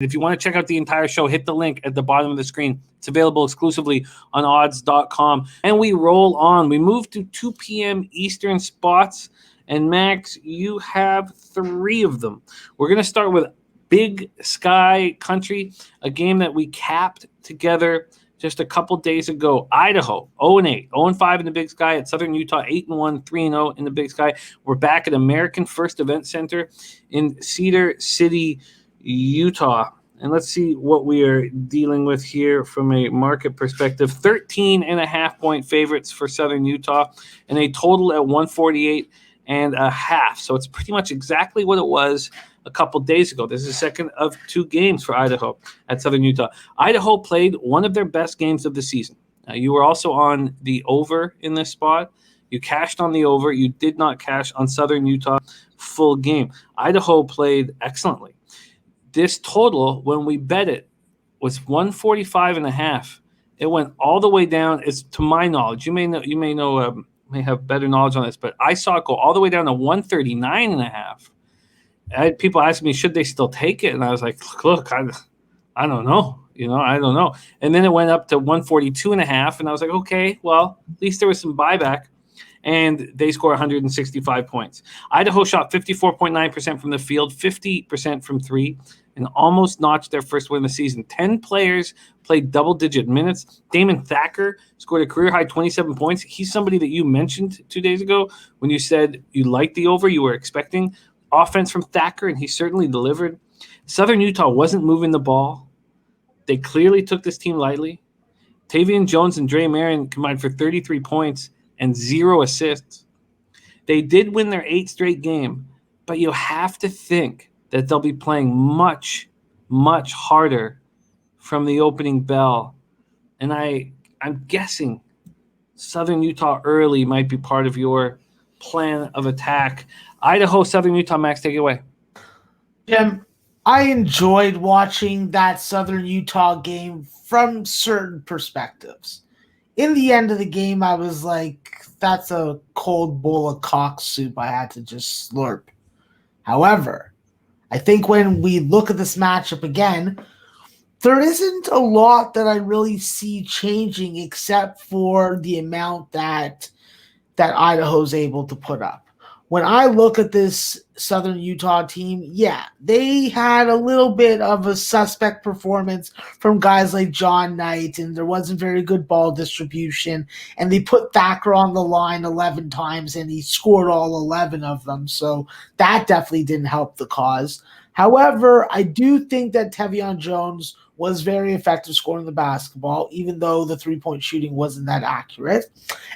If you want to check out the entire show, hit the link at the bottom of the screen. It's available exclusively on odds.com. And we roll on. We move to 2 p.m. Eastern spots. And Max, you have 3 of them. We're going to start with Big Sky Country, a game that we capped together just a couple days ago. Idaho, 0-8, 0-5 in the Big Sky. At Southern Utah, 8-1, 3-0 in the Big Sky. We're back at American First Event Center in Cedar City, Utah. And let's see what we are dealing with here from a market perspective. 13.5-point favorites for Southern Utah and a total at 148.5. So it's pretty much exactly what it was a couple days ago. This is the second of 2 games for Idaho at Southern Utah. Idaho played one of their best games of the season. You were also on the over in this spot. You cashed on the over. You did not cash on Southern Utah full game. Idaho played excellently. This total, when we bet it, was 145.5. It went all the way down. It's to my knowledge. You may have better knowledge on this, but I saw it go all the way down to 139.5. I had people asking me, should they still take it? And I was like, look, I don't know. I don't know. And then it went up to 142.5, and I was like, okay, well, at least there was some buyback. And they score 165 points. Idaho shot 54.9% from the field, 50% from 3, and almost notched their first win of the season. 10 players played double-digit minutes. Damon Thacker scored a career-high 27 points. He's somebody that you mentioned 2 days ago when you said you liked the over. You were expecting offense from Thacker, and he certainly delivered. Southern Utah wasn't moving the ball. They clearly took this team lightly. Tavian Jones and Dre Marion combined for 33 points and 0 assists. They did win their 8th straight game, but you have to think that they'll be playing much, much harder from the opening bell. And I'm guessing Southern Utah early might be part of your plan of attack. Idaho, Southern Utah, Max, take it away. Jim, I enjoyed watching that Southern Utah game from certain perspectives. In the end of the game, I was like, that's a cold bowl of cock soup I had to just slurp. However, I think when we look at this matchup again, there isn't a lot that I really see changing except for the amount that Idaho's able to put up. When I look at this Southern Utah team, yeah, they had a little bit of a suspect performance from guys like John Knight, and there wasn't very good ball distribution, and they put Thacker on the line 11 times, and he scored all 11 of them, so that definitely didn't help the cause. However, I do think that Tavion Jones was very effective scoring the basketball, even though the three-point shooting wasn't that accurate.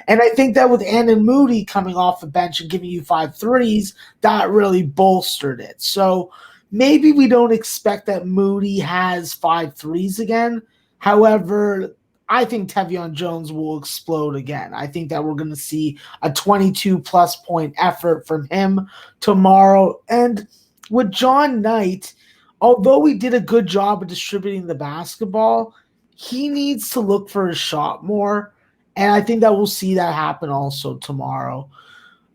And I think that with Annan Moody coming off the bench and giving you 5 threes, that really bolstered it. So maybe we don't expect that Moody has 5 threes again. However, I think Tavion Jones will explode again. I think that we're going to see a 22-plus point effort from him tomorrow. And with John Knight, although he did a good job of distributing the basketball, he needs to look for his shot more, and I think that we'll see that happen also tomorrow.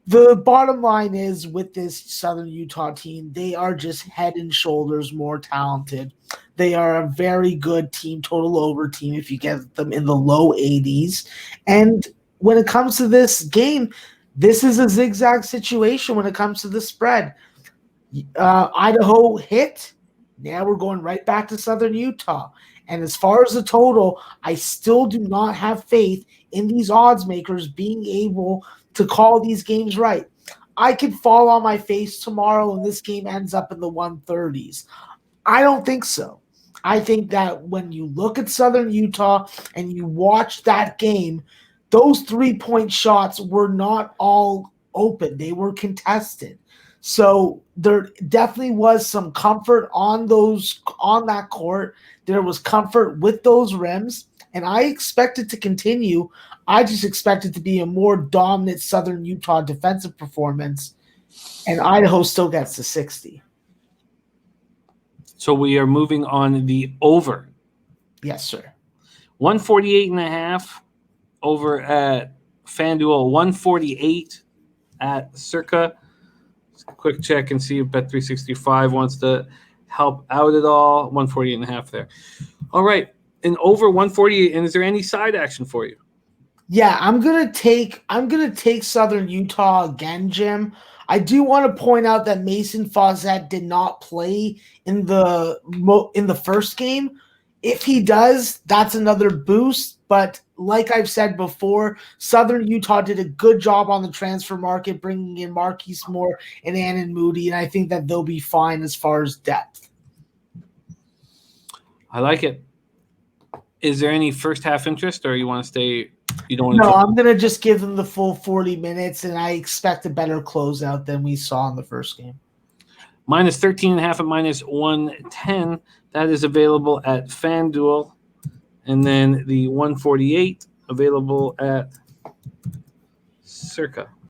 The bottom line is, with this Southern Utah team, they are just head and shoulders more talented. They are a very good team, total over team, if you get them in the low 80s. And when it comes to this game, this is a zigzag situation when it comes to the spread. Idaho hit. Now we're going right back to Southern Utah. And as far as the total, I still do not have faith in these odds makers being able to call these games right. I could fall on my face tomorrow and this game ends up in the 130s. I don't think so. I think that when you look at Southern Utah and you watch that game, those 3-point shots were not all open. They were contested. So there definitely was some comfort on that court. There was comfort with those rims, and I expect it to continue. I just expect it to be a more dominant Southern Utah defensive performance, and Idaho still gets to 60. So we are moving on the over. Yes, sir. 148.5 over at FanDuel, 148 at Circa. Quick check and see if Bet365 wants to help out at all. 148.5 there. All right. And over 148. And is there any side action for you? Yeah, I'm gonna take Southern Utah again, Jim. I do want to point out that Mason Fawcett did not play in the first game. If he does, that's another boost. But like I've said before, Southern Utah did a good job on the transfer market, bringing in Marquise Moore and Annan Moody, and I think that they'll be fine as far as depth. I like it. Is there any first half interest, or you want to stay? You don't want No, to. I'm going to just give them the full 40 minutes, and I expect a better closeout than we saw in the first game. Minus 13.5 at minus 110. That is available at FanDuel. And then the 148 available at Circa.